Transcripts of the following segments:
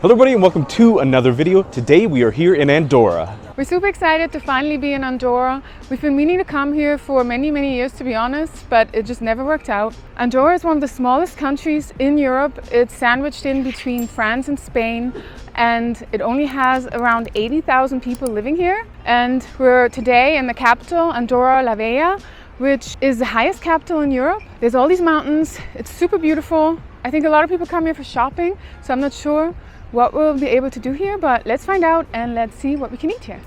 Hello everybody and welcome to another video. Today we are here in Andorra. We're super excited to finally be in Andorra. We've been meaning to come here for many years, to be honest, but it just never worked out. Andorra is one of the smallest countries in Europe. It's sandwiched in between France and Spain, and it only has around 80,000 people living here. And we're today in the capital, Andorra la Vella, which is the highest capital in Europe. There's all these mountains. It's super beautiful. I think a lot of people come here for shopping, so I'm not sure what we'll be able to do here, but let's find out and let's see what we can eat here.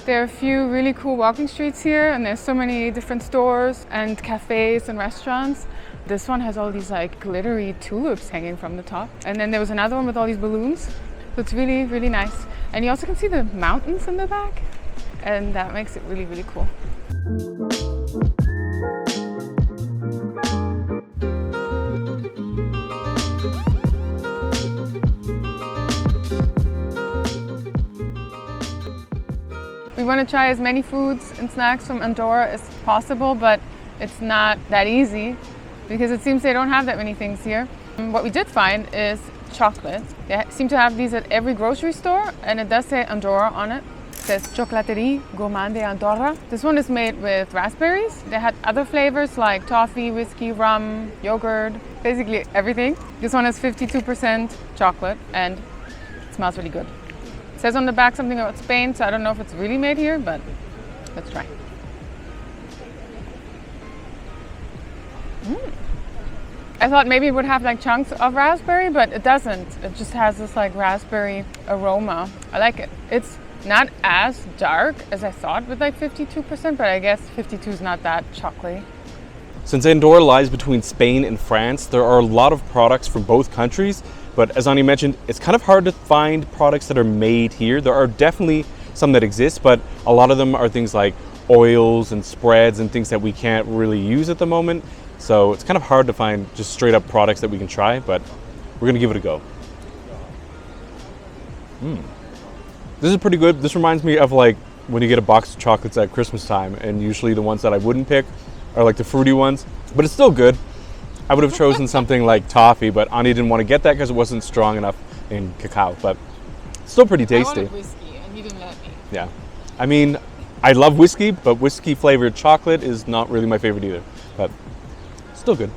There are a few really cool walking streets here, and there's so many different stores and cafes and restaurants. This one has all these like glittery tulips hanging from the top. And then there was another one with all these balloons. So it's really nice. And you also can see the mountains in the back, and that makes it really cool. We want to try as many foods and snacks from Andorra as possible, but it's not that easy because it seems they don't have that many things here. What we did find is chocolate. They seem to have these at every grocery store, and it does say Andorra on it. It says Chocolaterie Gourmand d'Andorra. This one is made with raspberries. They had other flavors like toffee, whiskey, rum, yogurt, basically everything. This one is 52% chocolate and it smells really good. It says on the back something about Spain, so I don't know if it's really made here, but let's try. I thought maybe it would have like chunks of raspberry, but it doesn't. It just has this like raspberry aroma. I like it. It's not as dark as I thought with like 52%, but I guess 52 is not that chocolatey. Since Andorra lies between Spain and France, there are a lot of products from both countries, but as Ani mentioned, it's kind of hard to find products that are made here. There are definitely some that exist, but a lot of them are things like oils and spreads and things that we can't really use at the moment. So it's kind of hard to find just straight up products that we can try, but we're gonna give it a go. This is pretty good. This reminds me of like when you get a box of chocolates at Christmas time, and usually the ones that I wouldn't pick are like the fruity ones, but it's still good. I would have chosen something like toffee, but Ani didn't want to get that because it wasn't strong enough in cacao, but still pretty tasty. I wanted whiskey and he didn't let me. Yeah. I mean, I love whiskey, but whiskey flavored chocolate is not really my favorite either, but still good.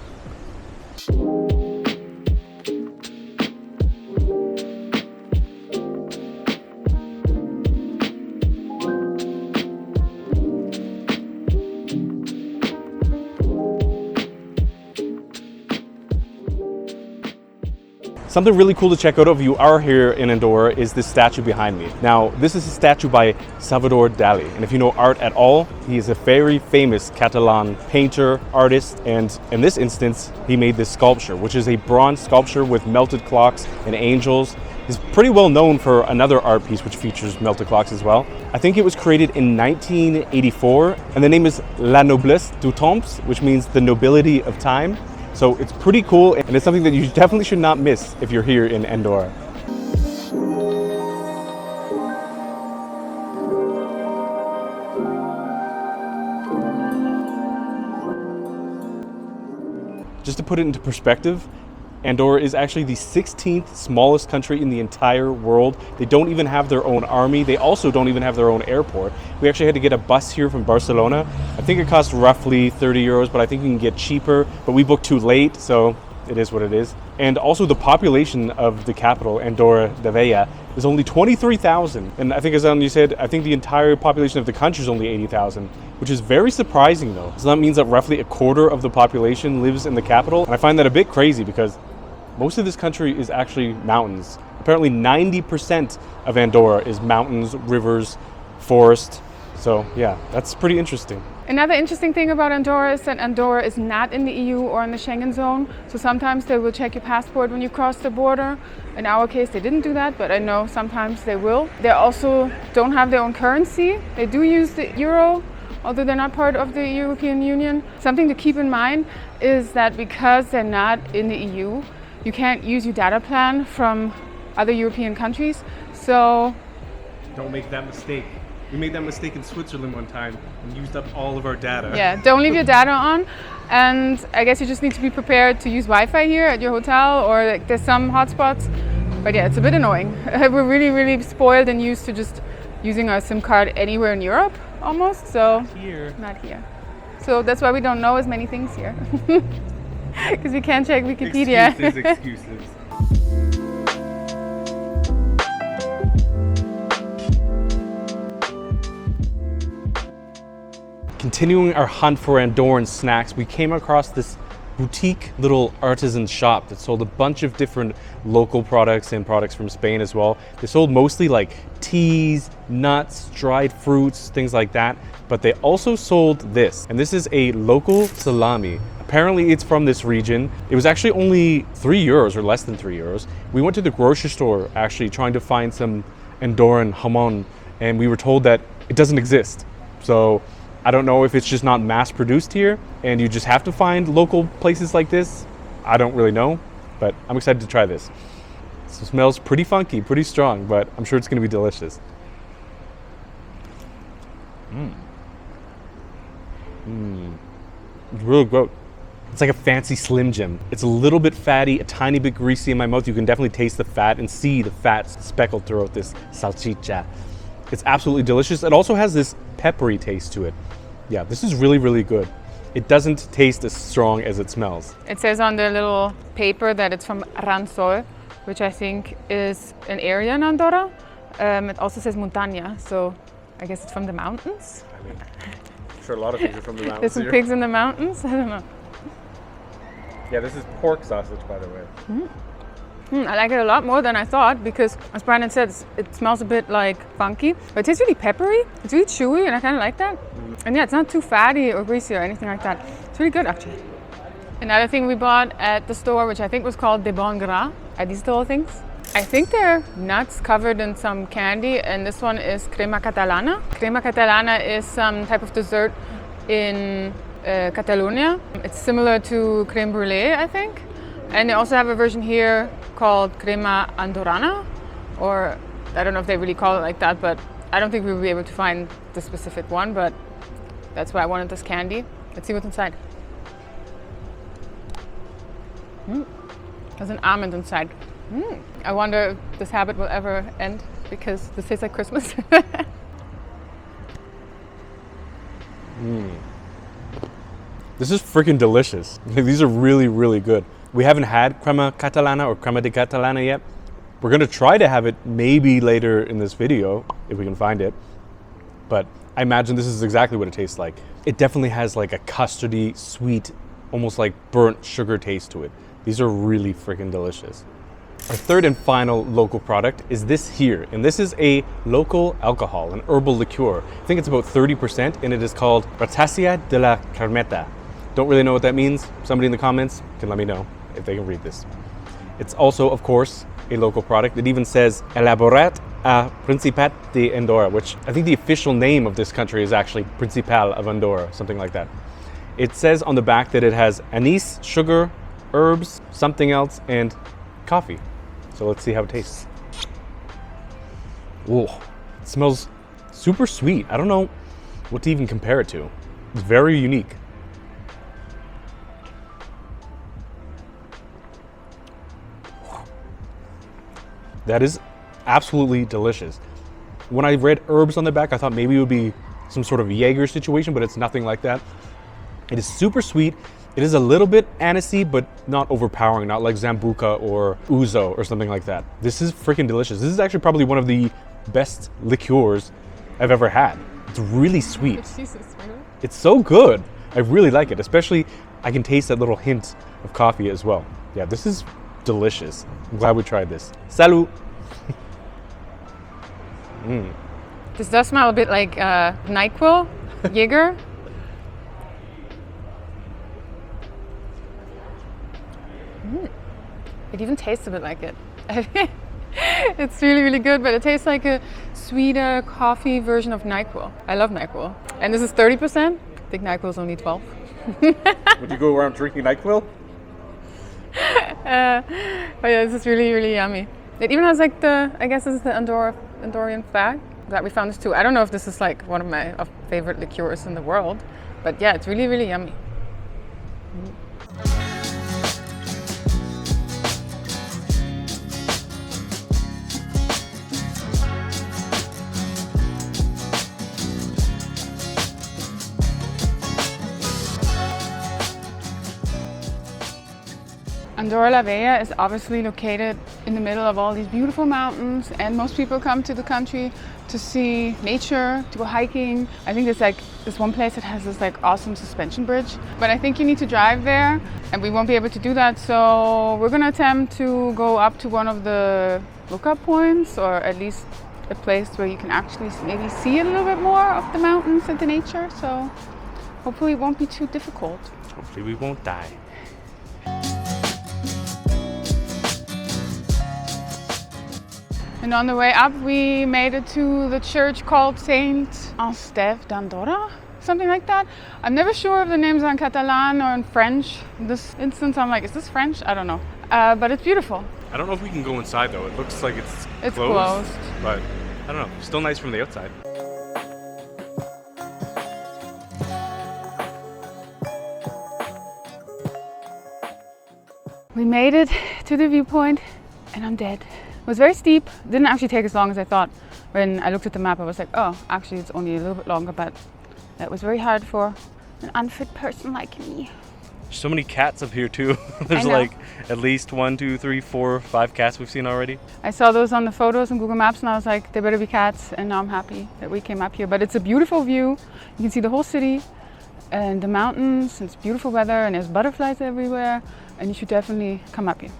Something really cool to check out if you are here in Andorra is this statue behind me. Now, this is a statue by Salvadore Dali, and if you know art at all, he is a very famous Catalan painter, artist, and in this instance, he made this sculpture, which is a bronze sculpture with melted clocks and angels. He's pretty well known for another art piece which features melted clocks as well. I think it was created in 1984, and the name is La Noblesse du Temps, which means the nobility of time. So it's pretty cool, and it's something that you definitely should not miss if you're here in Andorra. Just to put it into perspective, Andorra is actually the 16th smallest country in the entire world. They don't even have their own army. They also don't even have their own airport. We actually had to get a bus here from Barcelona. I think it cost roughly 30 euros, but I think you can get cheaper. But we booked too late, so it is what it is. And also the population of the capital, Andorra de Vella, is only 23,000. And I think, as you said, I think the entire population of the country is only 80,000, which is very surprising though. So that means that roughly a quarter of the population lives in the capital. And I find that a bit crazy because most of this country is actually mountains. Apparently 90% of Andorra is mountains, rivers, forest. So yeah, that's pretty interesting. Another interesting thing about Andorra is that Andorra is not in the EU or in the Schengen zone. So sometimes they will check your passport when you cross the border. In our case, they didn't do that, but I know sometimes they will. They also don't have their own currency. They do use the euro, although they're not part of the European Union. Something to keep in mind is that because they're not in the EU, you can't use your data plan from other European countries. So don't make that mistake. We made that mistake in Switzerland one time and used up all of our data. Yeah, don't leave your data on. And I guess you just need to be prepared to use Wi-Fi here at your hotel, or like there's some hotspots. But yeah, it's a bit annoying. We're really, really spoiled and used to just using our SIM card anywhere in Europe almost. So not here. So that's why we don't know as many things here. Because we can't check Wikipedia. Excuses. Continuing our hunt for Andorran snacks, we came across this boutique little artisan shop that sold a bunch of different local products and products from Spain as well. They sold mostly like teas, nuts, dried fruits, things like that. But they also sold this, and this is a local salami. Apparently it's from this region. It was actually only €3 or less than €3. We went to the grocery store actually trying to find some Andorran jamon, and we were told that it doesn't exist. So I don't know if it's just not mass produced here and you just have to find local places like this. I don't really know, but I'm excited to try this. It smells pretty funky, pretty strong, but I'm sure it's gonna be delicious. It's really good. It's like a fancy Slim Jim. It's a little bit fatty, a tiny bit greasy in my mouth. You can definitely taste the fat and see the fat speckled throughout this salchicha. It's absolutely delicious. It also has this peppery taste to it. Yeah, this is really, really good. It doesn't taste as strong as it smells. It says on the little paper that it's from Ransol, which I think is an area in Andorra. It also says montaña, so I guess it's from the mountains. I mean, I'm sure a lot of things are from the mountains. There's some pigs in the mountains? I don't know. Yeah, this is pork sausage, by the way. I like it a lot more than I thought because, as Brandon said, it smells a bit like funky, but it tastes really peppery. It's really chewy, and I kind of like that. And yeah, it's not too fatty or greasy or anything like that. It's really good, actually. Another thing we bought at the store, which I think was called de bon gras, are these little things. I think they're nuts covered in some candy, and this one is Crema Catalana. Crema Catalana is some type of dessert in Catalonia. It's similar to creme brulee, I think. And they also have a version here called Crema Andorrana, or I don't know if they really call it like that, but I don't think we will be able to find the specific one, but that's why I wanted this candy. Let's see what's inside. There's an almond inside. I wonder if this habit will ever end because this tastes like Christmas. This is freaking delicious. These are really, really good. We haven't had Crema Catalana or Crema de Catalana yet. We're gonna try to have it maybe later in this video, if we can find it. But I imagine this is exactly what it tastes like. It definitely has like a custardy, sweet, almost like burnt sugar taste to it. These are really freaking delicious. Our third and final local product is this here. And this is a local alcohol, an herbal liqueur. I think it's about 30%, and it is called Ratassia de la Carmeta. Don't really know what that means. Somebody in the comments can let me know if they can read this. It's also, of course, a local product. It even says elaborat a Principat de Andorra, which I think the official name of this country is actually Principal of Andorra, something like that. It says on the back that it has anise, sugar, herbs, something else, and coffee. So let's see how it tastes. Whoa, it smells super sweet. I don't know what to even compare it to. It's very unique. That is absolutely delicious. When I read herbs on the back, I thought maybe it would be some sort of Jaeger situation, but it's nothing like that. It is super sweet. It is a little bit anisey, but not overpowering, not like Zambuca or Ouzo or something like that. This is freaking delicious. This is actually probably one of the best liqueurs I've ever had. It's really sweet. It's so good. I really like it, especially I can taste that little hint of coffee as well. Yeah, this is delicious. I'm glad we tried this. Salut! This does smell a bit like NyQuil, Jaeger. It even tastes a bit like it. It's really, really good, but it tastes like a sweeter coffee version of NyQuil. I love NyQuil. And this is 30%. I think NyQuil is only 12. Would you go around drinking NyQuil? But yeah, this is really, really yummy. It even has like I guess this is the Andorran flag. glad we found this too. I don't know if this is like one of my favorite liqueurs in the world, but yeah, it's really, really yummy. Andorra la Vella is obviously located in the middle of all these beautiful mountains, and most people come to the country to see nature, to go hiking. I think there's like this one place that has this like awesome suspension bridge, but I think you need to drive there and we won't be able to do that. So we're gonna attempt to go up to one of the lookout points, or at least a place where you can actually maybe see a little bit more of the mountains and the nature. So hopefully it won't be too difficult. Hopefully we won't die. And on the way up, we made it to the church called Saint Esteve of Andorra, something like that. I'm never sure if the names are in Catalan or in French. In this instance, I'm like, is this French? I don't know. But it's beautiful. I don't know if we can go inside though. It looks like it's closed. But I don't know. Still nice from the outside. We made it to the viewpoint and I'm dead. It was very steep. Didn't actually take as long as I thought. When I looked at the map, I was like, oh, actually it's only a little bit longer, but that was very hard for an unfit person like me. There's so many cats up here too. There's like at least 1, 2, 3, 4, 5 cats we've seen already. I saw those on the photos on Google Maps and I was like, they better be cats, and now I'm happy that we came up here. But it's a beautiful view. You can see the whole city and the mountains, and it's beautiful weather, and there's butterflies everywhere, and you should definitely come up here.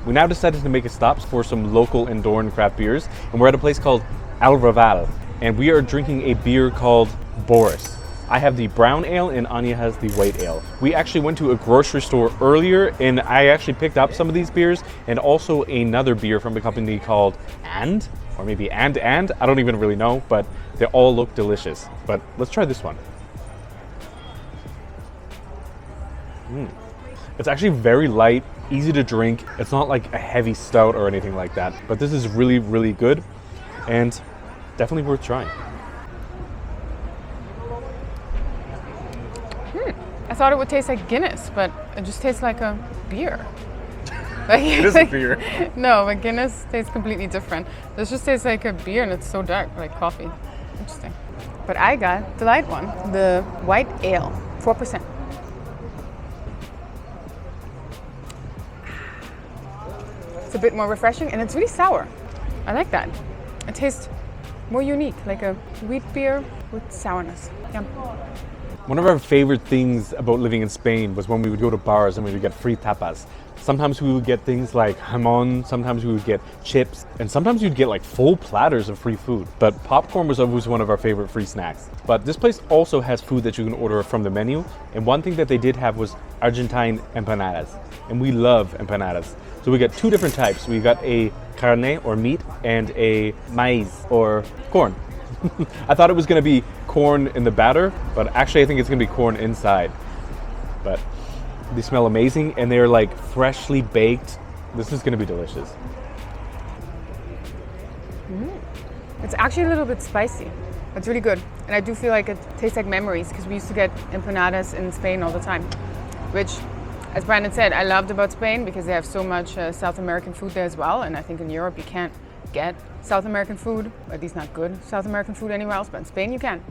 We now decided to make a stop for some local Andorran craft beers, and we're at a place called Raval, and we are drinking a beer called Boris. I have the brown ale and Anya has the white ale. We actually went to a grocery store earlier and I actually picked up some of these beers, and also another beer from a company called And, or maybe And, I don't even really know, but they all look delicious. But let's try this one. It's actually very light, easy to drink. It's not like a heavy stout or anything like that, but this is really, really good and definitely worth trying. I thought it would taste like Guinness, but it just tastes like a beer. It is a beer. No, but Guinness tastes completely different. This just tastes like a beer and it's so dark, like coffee. Interesting. But I got the light one, the white ale, 4%. It's a bit more refreshing and it's really sour. I like that. It tastes more unique, like a wheat beer with sourness. Yum. One of our favorite things about living in Spain was when we would go to bars and we would get free tapas. Sometimes we would get things like jamon, sometimes we would get chips, and sometimes you'd get like full platters of free food. But popcorn was always one of our favorite free snacks. But this place also has food that you can order from the menu, and one thing that they did have was Argentine empanadas, and we love empanadas. So we got 2 different types. We got a carne, or meat, and a maíz, or corn. I thought it was going to be corn in the batter, but actually I think it's going to be corn inside. But they smell amazing and they're like freshly baked. This is going to be delicious. It's actually a little bit spicy. It's really good. And I do feel like it tastes like memories, because we used to get empanadas in Spain all the time, which, as Brandon said, I loved about Spain because they have so much South American food there as well. And I think in Europe you can't get South American food, at least not good South American food anywhere else, but in Spain you can.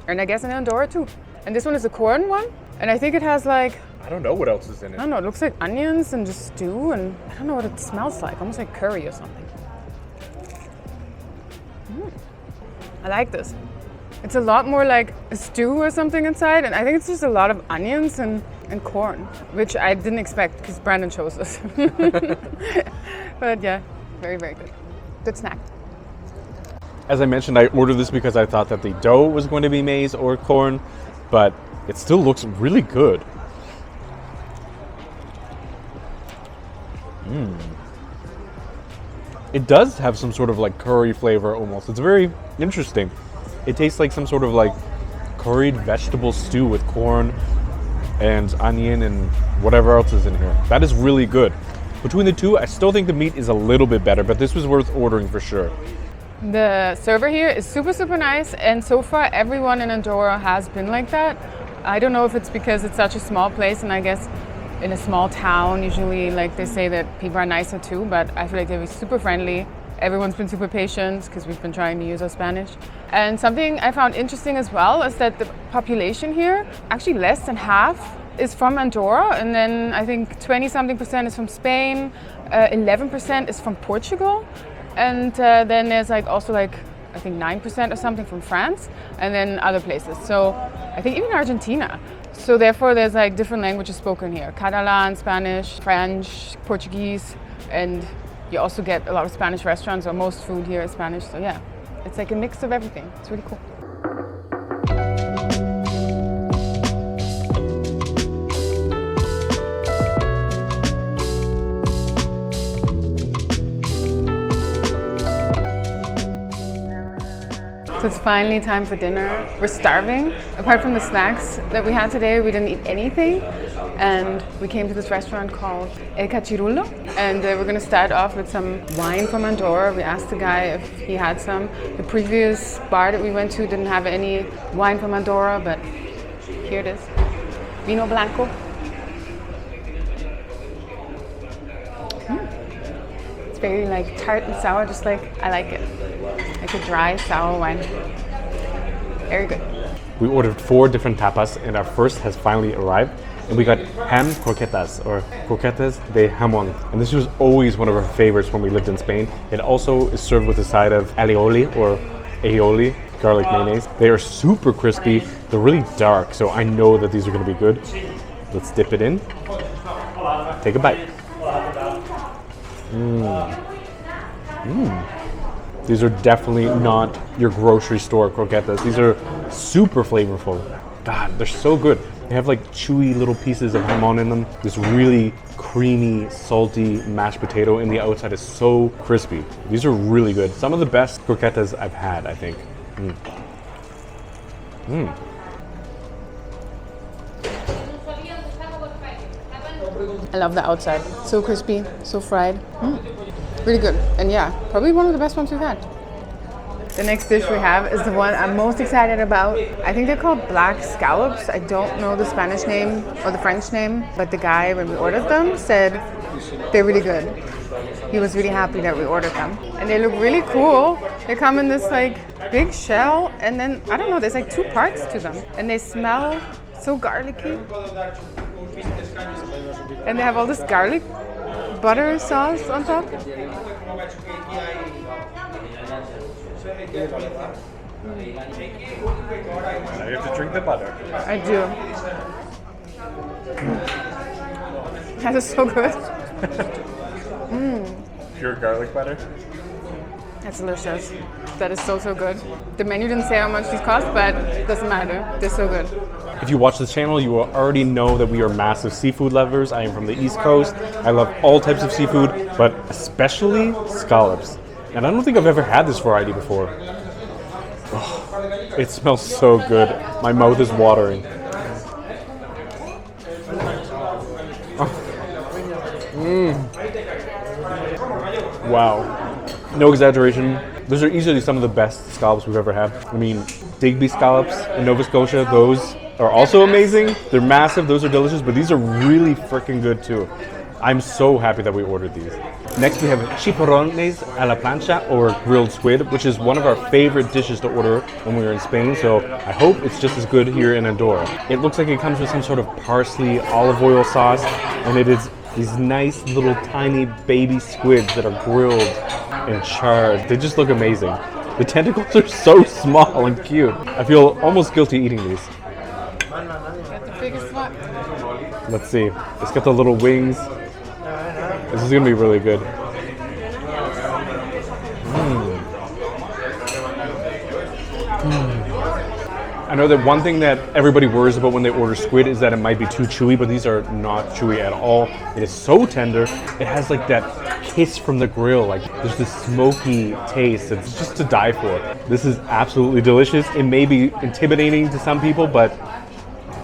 And I guess in Andorra too. And this one is a corn one, and I think it has like, I don't know what else is in it. I don't know, it looks like onions and just stew, and I don't know what it smells like, almost like curry or something. I like this. It's a lot more like a stew or something inside, and I think it's just a lot of onions and corn, which I didn't expect because Brandon chose this. But yeah, very, very good. Good snack. As I mentioned, I ordered this because I thought that the dough was going to be maize or corn, but it still looks really good. It does have some sort of like curry flavor almost. It's very interesting. It tastes like some sort of like curried vegetable stew with corn and onion and whatever else is in here. That is really good. Between the two, I still think the meat is a little bit better, but this was worth ordering for sure. The server here is super, super nice, and so far everyone in Andorra has been like that. I don't know if it's because it's such a small place, and I guess in a small town, usually like they say that people are nicer too, but I feel like they were super friendly. Everyone's been super patient because we've been trying to use our Spanish. And something I found interesting as well is that the population here, actually less than half, is from Andorra, and then I think 20-something% is from Spain, 11% is from Portugal, and then there's like also like I think 9% or something from France, and then other places. So I think even Argentina. So therefore there's like different languages spoken here: Catalan, Spanish, French, Portuguese, and you also get a lot of Spanish restaurants, or most food here is Spanish. So yeah, it's like a mix of everything. It's really cool. So it's finally time for dinner. We're starving. Apart from the snacks that we had today, we didn't eat anything. And we came to this restaurant called Cachirulo. And we're gonna start off with some wine from Andorra. We asked the guy if he had some. The previous bar that we went to didn't have any wine from Andorra, but here it is. Vino Blanco. It's very like tart and sour, just like I like it. Like a dry, sour wine. Very good. We ordered 4 different tapas, and our first has finally arrived. And we got ham croquetas, or croquetas de jamón. And this was always one of our favorites when we lived in Spain. It also is served with a side of alioli, or aioli, garlic mayonnaise. They are super crispy. They're really dark, so I know that these are going to be good. Let's dip it in. Take a bite. These are definitely not your grocery store croquetas. These are super flavorful. God, they're so good. They have like chewy little pieces of jamón in them. This really creamy, salty mashed potato in the outside is so crispy. These are really good. Some of the best croquetas I've had, I think. I love the outside. So crispy, so fried. Really good. And yeah, probably one of the best ones we've had. The next dish we have is the one I'm most excited about. I think they're called black scallops. I don't know the Spanish name or the French name, but the guy, when we ordered them, said they're really good. He was really happy that we ordered them. And they look really cool. They come in this like big shell, and then, I don't know, there's like 2 parts to them. And they smell so garlicky. And they have all this garlic butter sauce on top. Now you have to drink the butter. I do. That is so good. Pure garlic butter? That's delicious. That is so, so good. The menu didn't say how much these cost, but it doesn't matter. They're so good. If you watch this channel, you will already know that we are massive seafood lovers. I am from the East Coast. I love all types of seafood, but especially scallops. And I don't think I've ever had this variety before. Oh, it smells so good. My mouth is watering. Wow. No exaggeration. Those are easily some of the best scallops we've ever had. I mean, Digby scallops in Nova Scotia, those are also amazing. They're massive, those are delicious, but these are really freaking good too. I'm so happy that we ordered these. Next we have chipollones a la plancha, or grilled squid, which is one of our favorite dishes to order when we were in Spain, so I hope it's just as good here in Andorra. It looks like it comes with some sort of parsley olive oil sauce, and it is these nice little tiny baby squids that are grilled and charred. They just look amazing. The tentacles are so small and cute. I feel almost guilty eating these. Got the biggest one. Let's see. It's got the little wings. This is gonna be really good. I know that one thing that everybody worries about when they order squid is that it might be too chewy, but these are not chewy at all. It is so tender. It has like that kiss from the grill. Like there's this smoky taste. It's just to die for. This is absolutely delicious. It may be intimidating to some people, but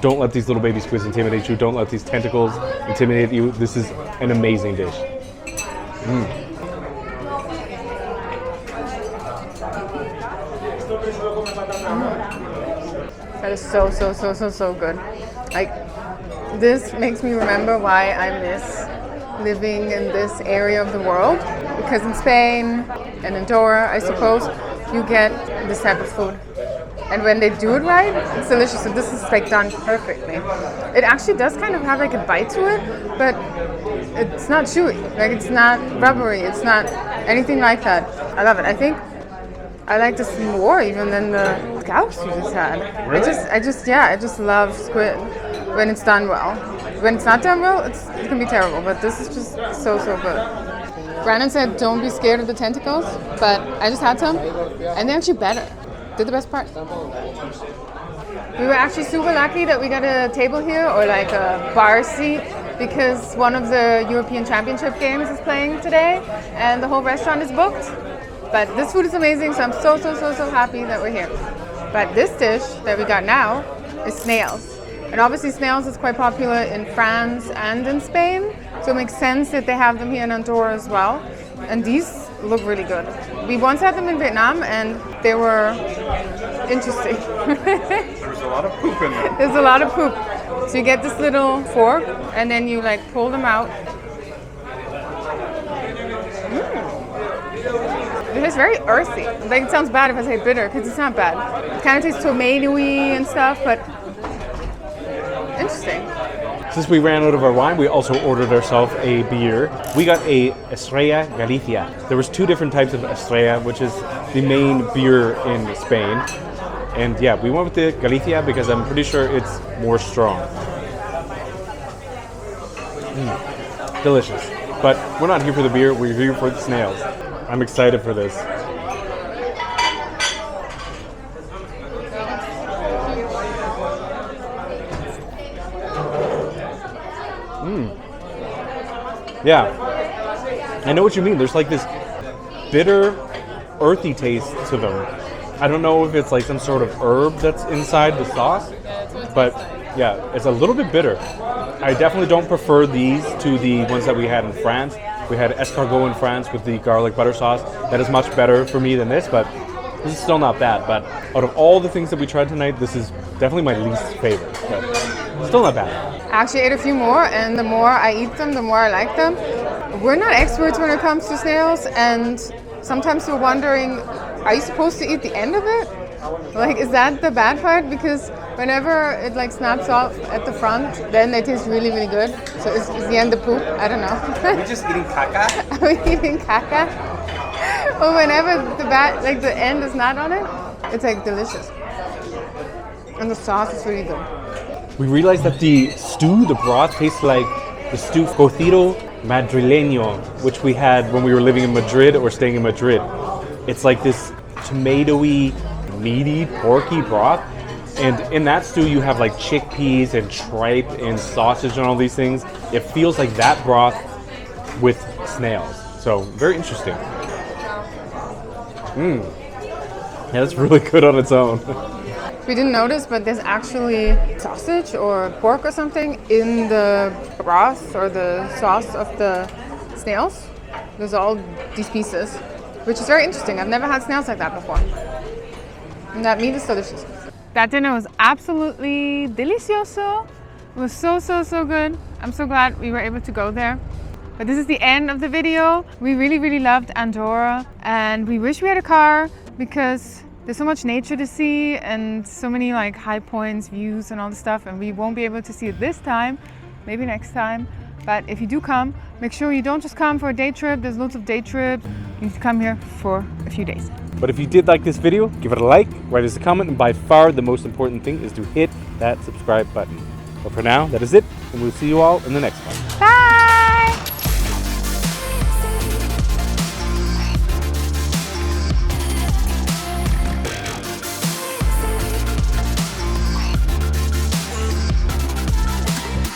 don't let these little baby squids intimidate you. Don't let these tentacles intimidate you. This is an amazing dish. That is so good. Like, this makes me remember why I miss living in this area of the world. Because in Spain and Andorra, I suppose, you get this type of food. And when they do it right, it's delicious. So this is like done perfectly. It actually does kind of have like a bite to it, but it's not chewy. Like it's not rubbery. It's not anything like that. I love it. I think I like this more even than the scallops you just had. Really? I just love squid when it's done well. When it's not done well, it can be terrible. But this is just so good. Brandon said don't be scared of the tentacles, but I just had some, and they're actually better. They're the best part. We were actually super lucky that we got a table here, or like a bar seat, because one of the European Championship games is playing today, and the whole restaurant is booked. But this food is amazing, so I'm so happy that we're here. But this dish that we got now is snails. And obviously snails is quite popular in France and in Spain, so it makes sense that they have them here in Andorra as well. And these look really good. We once had them in Vietnam and they were interesting. There's a lot of poop in them. There's a lot of poop. So you get this little fork and then you like pull them out. It is very earthy. Like it sounds bad if I say bitter because it's not bad. It kind of tastes tomatoey and stuff, but interesting. Since we ran out of our wine, we also ordered ourselves a beer. We got a Estrella Galicia. There was two different types of Estrella, which is the main beer in Spain. And yeah, we went with the Galicia because I'm pretty sure it's more strong. Delicious. But we're not here for the beer, we're here for the snails. I'm excited for this. Yeah, I know what you mean. There's like this bitter, earthy taste to them. I don't know if it's like some sort of herb that's inside the sauce, but yeah, it's a little bit bitter. I definitely don't prefer these to the ones that we had in France. We had escargot in France with the garlic butter sauce. That is much better for me than this, but this is still not bad. But out of all the things that we tried tonight, this is definitely my least favorite, but still not bad. I actually ate a few more, and the more I eat them, the more I like them. We're not experts when it comes to snails, and sometimes we're wondering, are you supposed to eat the end of it? Like, is that the bad part? Because whenever it like snaps off at the front, then they taste really good. So is the end the poop? I don't know. Are we just eating caca? Are we eating caca? Or whenever the end is not on it, it's like delicious. And the sauce is really good. We realized that the stew, the broth, tastes like the stew cocido madrileño, which we had when we were living in Madrid or staying in Madrid. It's like this tomatoey, meaty, porky broth. And in that stew, you have like chickpeas and tripe and sausage and all these things. It feels like that broth with snails. So very interesting. Yeah, that's really good on its own. We didn't notice, but there's actually sausage or pork or something in the broth or the sauce of the snails. There's all these pieces, which is very interesting. I've never had snails like that before. And that meat is delicious. That dinner was absolutely delicioso. It was so good. I'm so glad we were able to go there. But this is the end of the video. We really loved Andorra, and we wish we had a car because there's so much nature to see and so many like high points, views and all the stuff, and we won't be able to see it this time, maybe next time. But if you do come, make sure you don't just come for a day trip. There's lots of day trips. You need to come here for a few days. But if you did like this video, give it a like, write us a comment, and by far the most important thing is to hit that subscribe button. But for now, that is it, and we'll see you all in the next one. Bye!